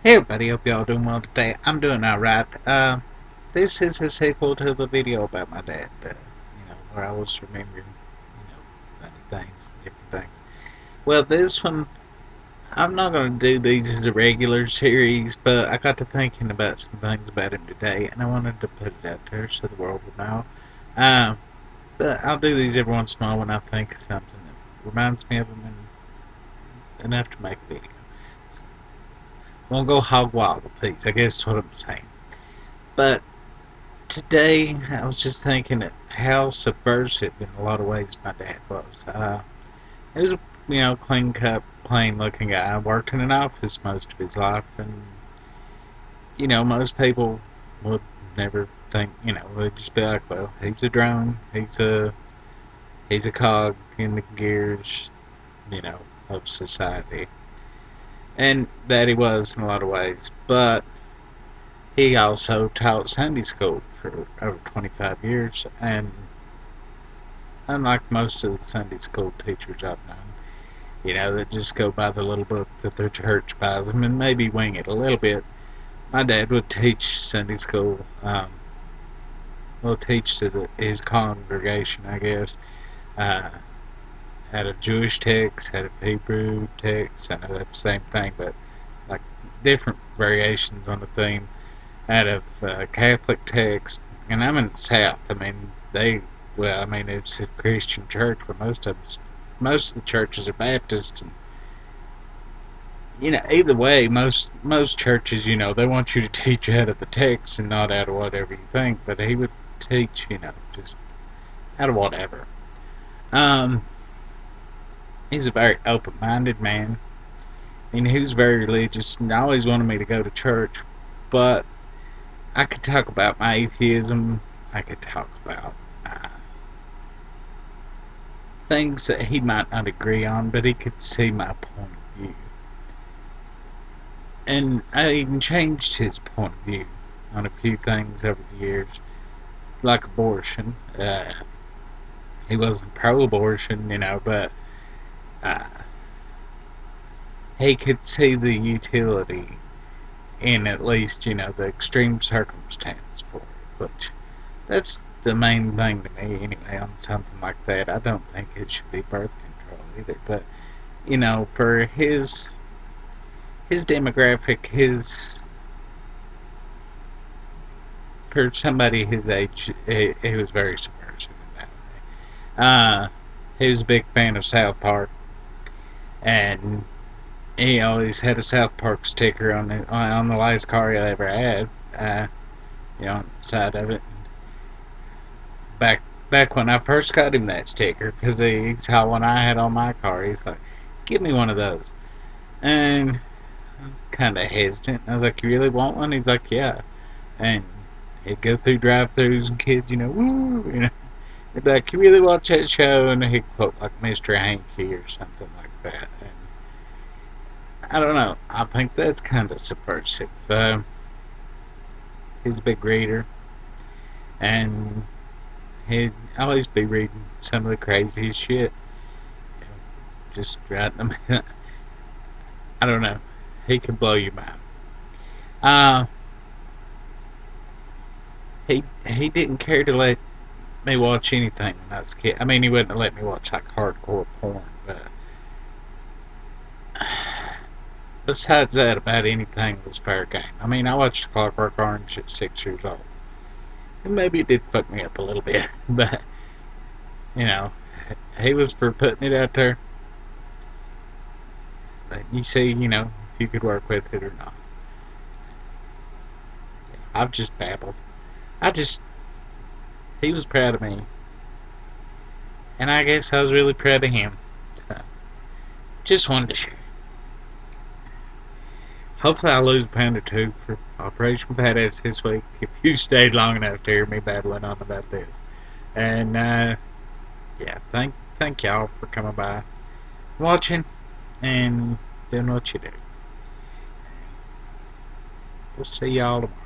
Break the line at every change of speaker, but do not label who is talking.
Hey everybody, hope y'all doing well today. I'm doing alright. This is a sequel to the video about my dad, where I was remembering, funny things, different things. Well, this one, I'm not going to do these as a regular series, but I got to thinking about some things about him today, and I wanted to put it out there so the world would know. Um, but I'll do these every once in a while when I think of something that reminds me of him and enough to make a video. Won't go hog wild with these, I guess is what I'm saying. But today, I was just thinking that how subversive in a lot of ways my dad was. He was a clean cut, plain looking guy. Worked in an office most of his life, and most people would never think. They'd just be like, "Well, he's a drone. He's a cog in the gears, of society," and that he was in a lot of ways. But he also taught Sunday school for over 25 years, and unlike most of the Sunday school teachers I've known, that just go by the little book that their church buys them and maybe wing it a little bit. My dad would teach Sunday school, teach to his congregation, I guess. Uh, had a Jewish text, had a Hebrew text. I know that's the same thing, but like different variations on the theme. Out of Catholic text, and I'm in the South. I mean, it's a Christian church, but most of the churches are Baptist, and either way, most churches, they want you to teach out of the text and not out of whatever you think. But he would teach, just out of whatever. Um, he's a very open-minded man, and he was very religious, and always wanted me to go to church. But I could talk about my atheism. I could talk about things that he might not agree on, but he could see my point of view. And I even changed his point of view on a few things over the years, like abortion. He wasn't pro-abortion, but uh, he could see the utility in at least, the extreme circumstance for it, which that's the main thing to me anyway on something like that. I don't think it should be birth control either, but for his demographic, his for somebody his age, he was very subversive in that way. He was a big fan of South Park, and he always had a South Park sticker on the last car he ever had. On the side of it. Back back when I first got him that sticker, because he saw one I had on my car, he's like, "Give me one of those." And I was kind of hesitant. I was like, "You really want one?" He's like, "Yeah." And he'd go through drive-throughs and kids, woo, they'd be like, "You really watch that show?" And he'd quote like Mr. Hanky or something like that. And I don't know. I think that's kind of subversive. He's a big reader, and he'd always be reading some of the craziest shit. Just writing them. I don't know. He could blow your mind. Uh, he didn't care to let me watch anything when I was a kid. I mean, he wouldn't let me watch like hardcore porn, but besides that, about anything was fair game. I mean, I watched Clockwork Orange at 6 years old, and maybe it did fuck me up a little bit, but you know, he was for putting it out there. But you see, if you could work with it or not. I've just babbled. I just He was proud of me, and I guess I was really proud of him. So, just wanted to share. Hopefully, I'll lose a pound or two for Operation Badass this week if you stayed long enough to hear me babbling on about this. And yeah, thank y'all for coming by, watching, and doing what you do. We'll see y'all tomorrow.